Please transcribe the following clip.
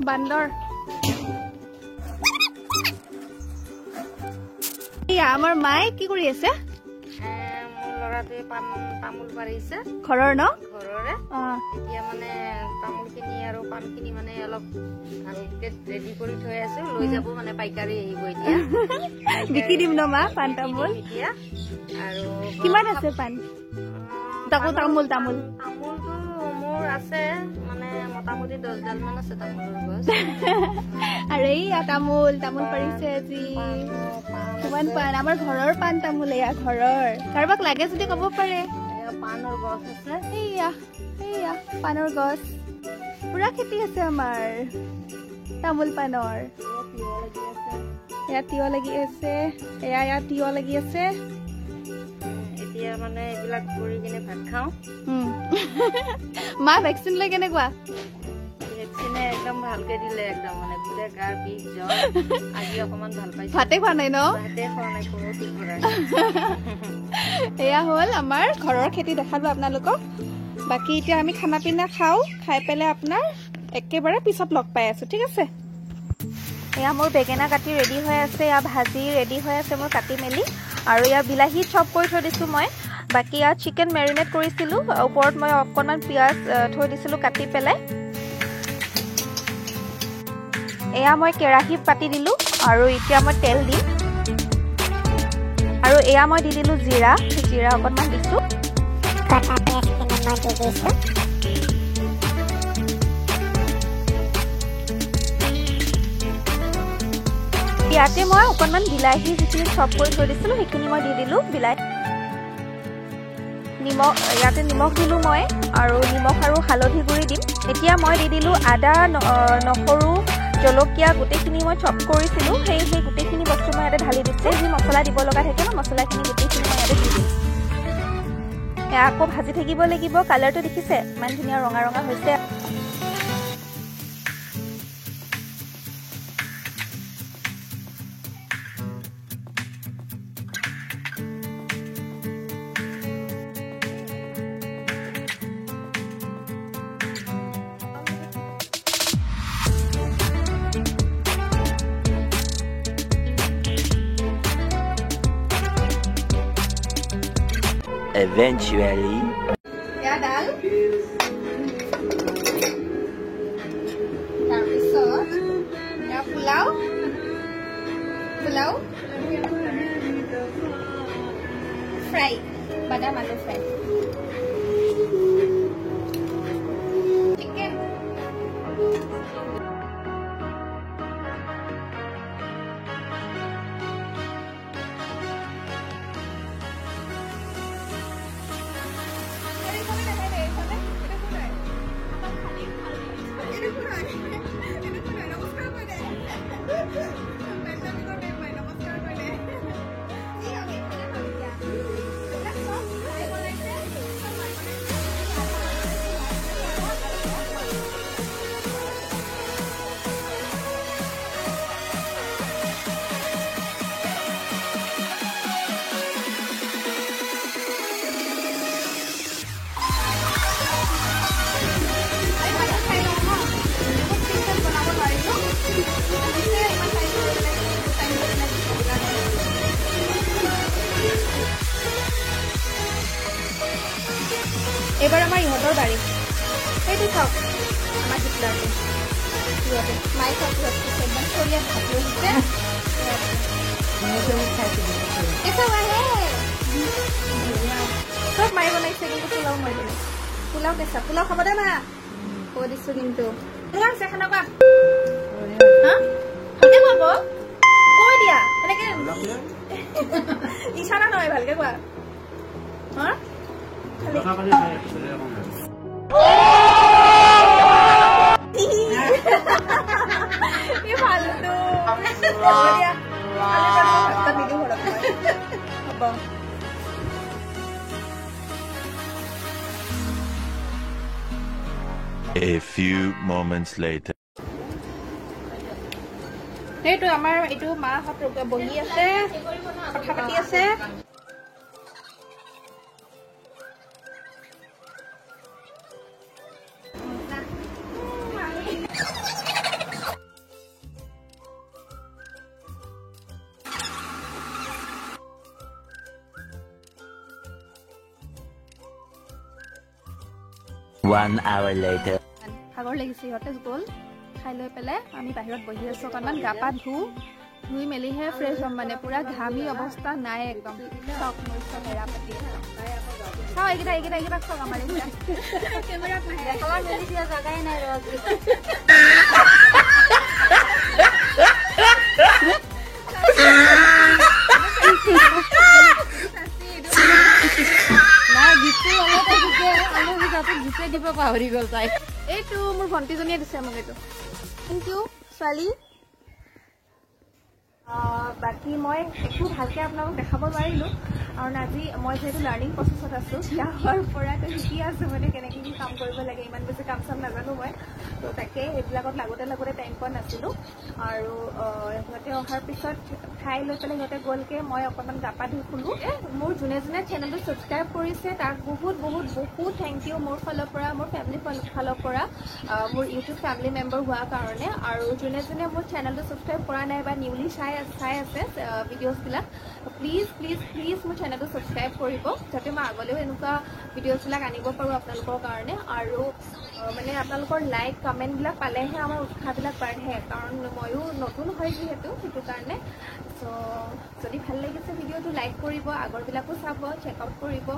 বান্দৰ ইয়া আমাৰ মায়ে কি কৰি আছে মোৰ লৰাটোৱে পান তামোল পাৰিছে ঘৰৰ ন ঘৰৰে এতিয়া মানে তামোলখিনি আৰু পানখিনি মানে অলপ ভালকে ৰেডি কৰি থৈ আছে লৈ যাব মানে পাইকাৰী আহিব এতিয়া বিকি দিম ন মা পান তামোল এতিয়া আৰু কিমান আছে পান তামোল তামোল তামোল তামোলটো মোৰ আছে মানে মোটামুটি 10 ডাল মান আছে তামোলৰ গছ আৰু এইয়া তামোল তামোল পাৰিছে আজি কিমান পান আমাৰ ঘৰৰ পান তামোল এয়া ঘৰৰ কাৰোবাক লাগে যদি ক'ব পাৰে পানৰ গছ আছে এইয়া এইয়া পানৰ গছ পুৰা খেতি আছে আমাৰ তামোল পানৰ এয়া তিয়হ লাগি আছে এয়া এয়া তিয়হ লাগি আছে এতিয়া মানে এইবিলাক কৰি কিনে ভাত খাওঁ মা ভেকচিন লৈ কেনেকুৱা ভেকচিনে একদম ভালকে দিলে একদম মানে গোটেই গাৰ বিষ জ্বৰ আজি অকমান ভাল পাইছো ভাতে খোৱা নাই ন ভাতে খোৱা নাই কোনো ঠিক কৰা এয়া হ'ল আমাৰ ঘৰৰ খেতি দেখালো আপোনালোকক বাকী এতিয়া আমি খানা পিনা খাওঁ খাই পেলাই আপোনাৰ একেবাৰে পিছত লগ পাই আছো ঠিক আছে এয়া মোৰ বেঙেনা কাটি ৰেডি হৈ আছে এয়া ভাজি ৰেডি হৈ আছে মই কাটি মেলি আৰু এয়া বিলাহী চপ কৰি থৈ দিছোঁ মই বাকী এয়া চিকেন মেৰিনেট কৰিছিলোঁ ওপৰত মই অকণমান পিঁয়াজ থৈ দিছিলোঁ কাটি পেলাই এয়া মই কেৰাহী পাতি দিলোঁ আৰু এতিয়া মই তেল দিম আৰু এয়া মই দি দিলোঁ জিৰা অকণমান দিছোঁ ইয়াতে মই অকণমান বিলাহী যিখিনি চপ কৰি থৈ দিছিলোঁ সেইখিনি মই দি দিলোঁ বিলাহী নিমখ ইয়াতে নিমখ দিলোঁ মই আৰু নিমখ আৰু হালধি গুড়ি দিম এতিয়া মই দি দিলোঁ আদা নহৰু জলকীয়া গোটেইখিনি মই চপ কৰিছিলোঁ সেই গোটেইখিনি বস্তু মই ইয়াতে ঢালি দিছোঁ যি মছলা দিব লগা থাকে ন মছলাখিনি গোটেইখিনি মই ইয়াতে দি দিম এয়া আকৌ ভাজি থাকিব লাগিব কালাৰটো দেখিছে ইমান ধুনীয়া ৰঙা ৰঙা হৈছে Eventually. Ya dal. তাৰপিছত ya পোলাও. Fry. বাদাম আলু fry. Chicken. এবাৰ আমাৰ ইহঁতৰ বাৰী সেইটো চাওক আমাৰ হিটলাৰটো ইহঁতে মায়ে চাওক একদম চলিয়া ভাত লৈ চব মায়ে বনাইছে কিন্তু পোলাও মই বনাইছোঁ পোলাও কেঁচা পোলাও খাব দে মা কৈ দিছোঁ কিন্তু আছে খানাবা ভালকে কোৱা কৈ দিয়া এনেকে ইশাৰা নহয় ভালকে কোৱা হা A few moments later. এইটো আমাৰ এইটো মাহঁত বহি আছে কথা পাতি আছে 1 hour later. ভাগৰ লাগিছে সিহঁতে গ'ল খাই লৈ পেলাই আমি বাহিৰত বহি আছো অকণমান গা পা ধুই মেলিহে ফ্ৰেছ হ'ম মানে পুৰা ঘামি অৱস্থা নাই একদম চক মোৰ চেহেৰা পাতি চাওঁ এইকেইটা চক আমাৰ কেমেৰাত নাহে দেখাবাৰ মেলি দিয়া জাগাই নাই নাই গীতটো অলপ আলু ভিতৰতে গীতে দিব পাহৰি গ'ল তাই এইটো মোৰ ভণ্টিজনীয়ে দিছে মোক এইটো থেংক ইউ ছোৱালী বাকী মই একো ভালকৈ আপোনালোকক দেখাব নোৱাৰিলোঁ কাৰণ আজি মই যিহেতু লাৰ্ণিং প্ৰচেছত আছোঁ বিয়া হোৱাৰ পৰাতো শিকি আছোঁ মানে কেনেকৈ কি কাম কৰিব লাগে ইমান বেছি কাম চাম নাজানো মই তো তাকে সেইবিলাকত লাগোতে টাইম পোৱা নাছিলোঁ আৰু সিহঁতে অহাৰ পিছত খাই লৈ পেলাই সিহঁতে গ'লগৈ মই অকণমান গা পা ধুই শুলোঁ মোৰ যোনে চেনেলটো ছাবস্ক্ৰাইব কৰিছে তাক বহুত থেংক ইউ মোৰ ফালৰ পৰা মোৰ ফেমিলিৰ ফালৰ পৰা মোৰ ইউটিউব ফেমিলি মেম্বাৰ হোৱাৰ কাৰণে আৰু যোনে মোৰ চেনেলটো ছাবস্ক্ৰাইব কৰা নাই বা নিউলি চাই আছে ভিডিঅ'ছবিলাক প্লিজ মোৰ চেনেলটো ছাবস্ক্ৰাইব কৰিব যাতে মই আগলৈও এনেকুৱা ভিডিঅ'ছবিলাক আনিব পাৰোঁ আপোনালোকৰ কাৰণে আৰু মানে আপোনালোকৰ লাইক কমেণ্টবিলাক পালেহে আমাৰ উৎসাহবিলাক বাঢ়ে কাৰণ ময়ো নতুন হয় যিহেতু সেইটো কাৰণে চ' যদি ভাল লাগিছে ভিডিঅ'টো লাইক কৰিব আগৰবিলাকো চাব চেকআউট কৰিব